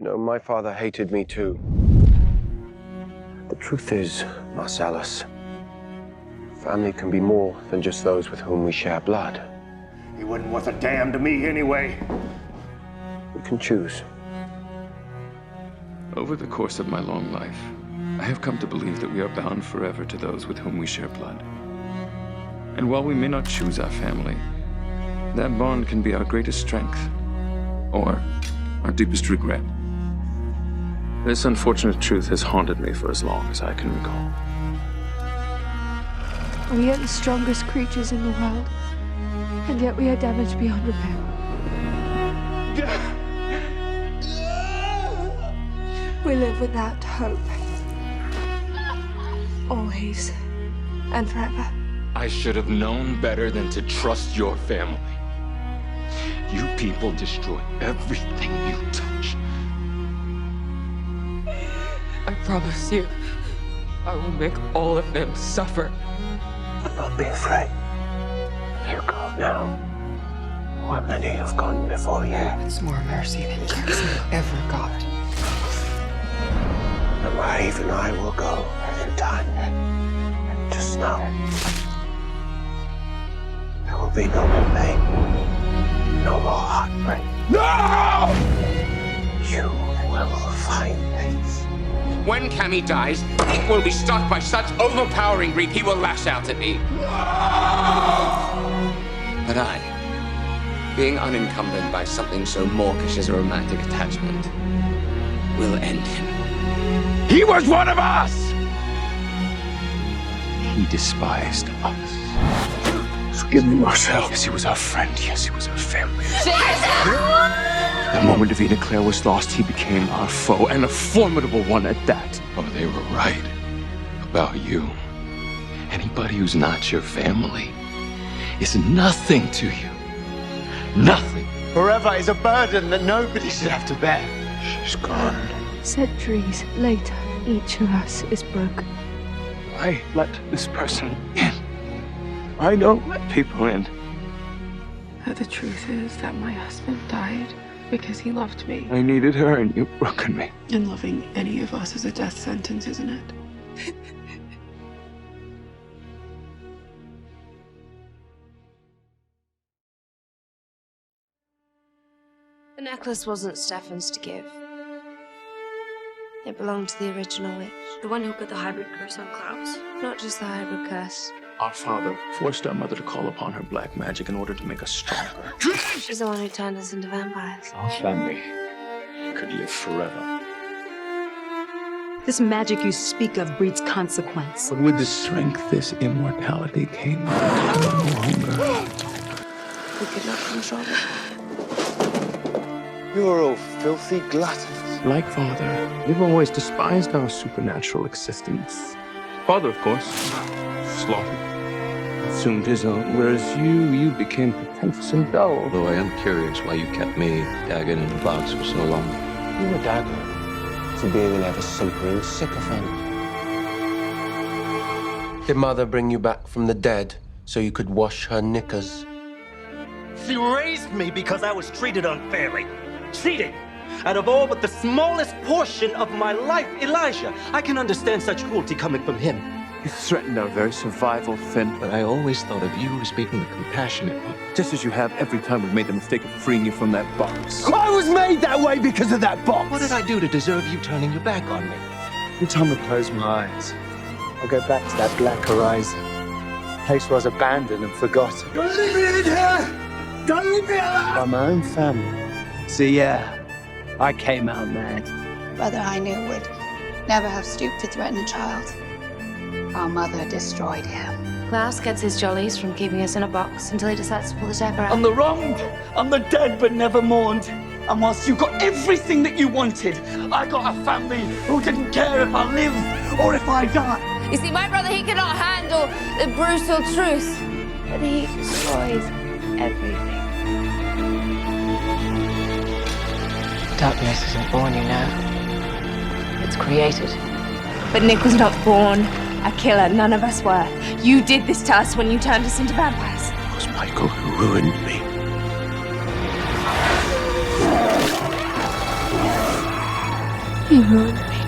You know, my father hated me too. The truth is, Marcellus, family can be more than just those with whom we share blood. He wasn't worth a damn to me anyway. We can choose. Over the course of my long life, I have come to believe that we are bound forever to those with whom we share blood. And while we may not choose our family, that bond can be our greatest strength, or our deepest regret. This unfortunate truth has haunted me for as long as I can recall. We are the strongest creatures in the world, and yet we are damaged beyond repair. We live without hope. Always and forever. I should have known better than to trust your family. You people destroy everything you touch. I promise you, I will make all of them suffer. Don't be afraid. You go now. Where many have gone before you. It's more mercy than Jackson ever got. And where even I will go in time. Just know, there will be no more pain, no more heartbreak. No! You will find peace. When Cammy dies, it will be struck by such overpowering grief he will lash out at me. But I, being unencumbered by something so mawkish as a romantic attachment, will end him. He was one of us! He despised us. Forgive me, Marcel. Yes, he was our friend. Yes, he was our family. The moment Davina Claire was lost, he became our foe, and a formidable one at that. Oh, they were right about you. Anybody who's not your family is nothing to you. Nothing. Forever is a burden that nobody should have to bear. She's gone. Centuries later, each of us is broken. I let this person in. I don't let people in. But the truth is that my husband died because he loved me. I needed her, and you've broken me. And loving any of us is a death sentence, isn't it? The necklace wasn't Stefan's to give. It belonged to the original witch. The one who put the hybrid curse on Klaus. Not just the hybrid curse. Our father forced our mother to call upon her black magic in order to make us stronger. She's the one who turned us into vampires. Our family could live forever. This magic you speak of breeds consequence. But with the strength, this immortality came no longer. We could not control it. You are all filthy gluttons. Like father, you've always despised our supernatural existence. Father, of course, slaughtered, consumed his own, whereas you became pretentious and dull. Although I am curious why you kept me gagging in the box for so long. You were dagger for being an ever-simpering sycophant. Did Mother bring you back from the dead so you could wash her knickers? She raised me because I was treated unfairly. Cheating. Out of all but the smallest portion of my life, Elijah, I can understand such cruelty coming from him. You threatened our very survival, Finn. But I always thought of you as being the compassionate one. Just as you have every time we've made the mistake of freeing you from that box. I was made that way because of that box. What did I do to deserve you turning your back on me? Every time I close my eyes, I go back to that black horizon. Place where I was abandoned and forgotten. Don't leave me in here! Don't leave me alone! By my own family. So yeah, I came out mad. Brother I knew would never have stooped to threaten a child. Our mother destroyed him. Klaus gets his jollies from keeping us in a box until he decides to pull the dagger out. I'm the wronged, I'm the dead but never mourned. And whilst you got everything that you wanted, I got a family who didn't care if I live or if I die. You see, my brother, he cannot handle the brutal truth. But he destroys everything. Darkness isn't born, you know. It's created. But Nick was not born a killer. None of us were. You did this to us when you turned us into vampires. It was Michael who ruined me. You ruined me.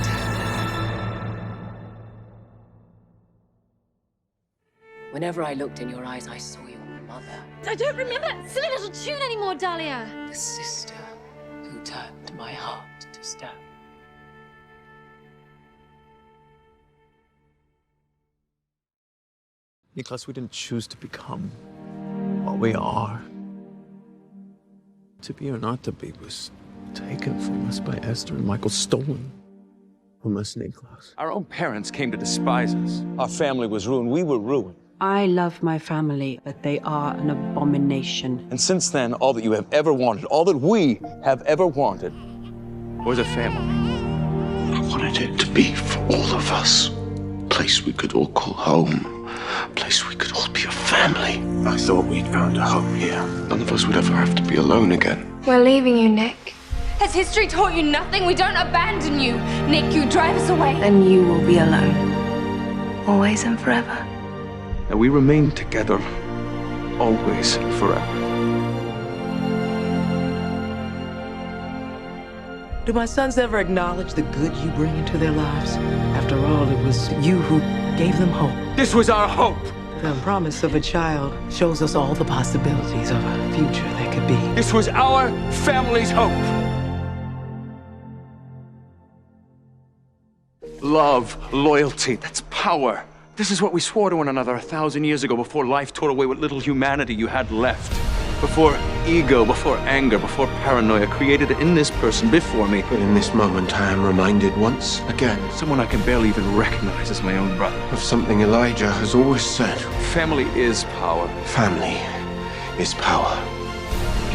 Whenever I looked in your eyes, I saw your mother. I don't remember that silly little tune anymore, Dahlia. The sister who turned my heart to stone. Nicholas, we didn't choose to become what we are. To be or not to be was taken from us by Esther and Michael, stolen from us, Nicholas. Our own parents came to despise us. Our family was ruined. We were ruined. I love my family, but they are an abomination. And since then, all that you have ever wanted, all that we have ever wanted, was a family. I wanted it to be for all of us. A place we could all call home. A place we could all be a family. I thought we'd found a home here. None of us would ever have to be alone again. We're leaving you, Nick. Has history taught you nothing? We don't abandon you. Nick, you drive us away. Then you will be alone. Always and forever. And we remain together, always, forever. Do my sons ever acknowledge the good you bring into their lives? After all, it was you who gave them hope. This was our hope. The promise of a child shows us all the possibilities of a future that could be. This was our family's hope. Love, loyalty, that's power. This is what we swore to one another 1,000 years ago, before life tore away what little humanity you had left. Before ego, before anger, before paranoia created in this person before me. But in this moment, I am reminded once again, Someone I can barely even recognize as my own brother. of something Elijah has always said. Family is power. Family is power.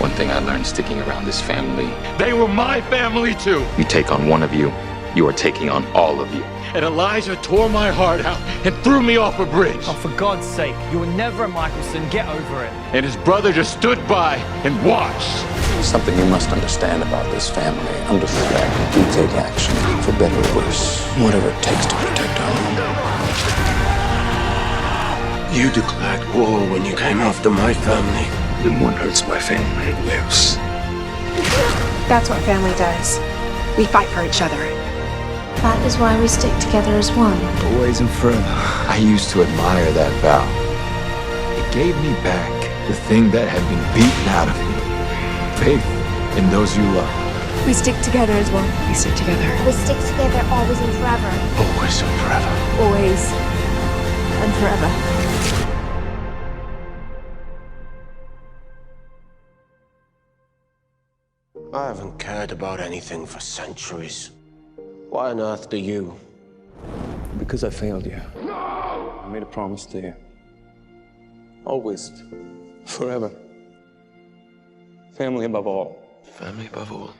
One thing I learned sticking around this family: They were my family too. you take on one of you, you are taking on all of you. And Elijah tore my heart out and threw me off a bridge. Oh, for God's sake, you were never a Michelson. Get over it. And his brother just stood by and watched. Something you must understand about this family. Under threat, we take action, for better or worse, whatever it takes to protect our home. You declared war when you came after my family. When one hurts my family, it lives. That's what family does. We fight for each other. That is why we stick together as one. Always and forever. I used to admire that vow. It gave me back the thing that had been beaten out of me. Faith in those you love. We stick together as one. We stick together. We stick together always and forever. Always and forever. Always and forever. I haven't cared about anything for centuries. Why on earth do you? Because I failed you. I made a promise to you. Always. Forever. Family above all. Family above all.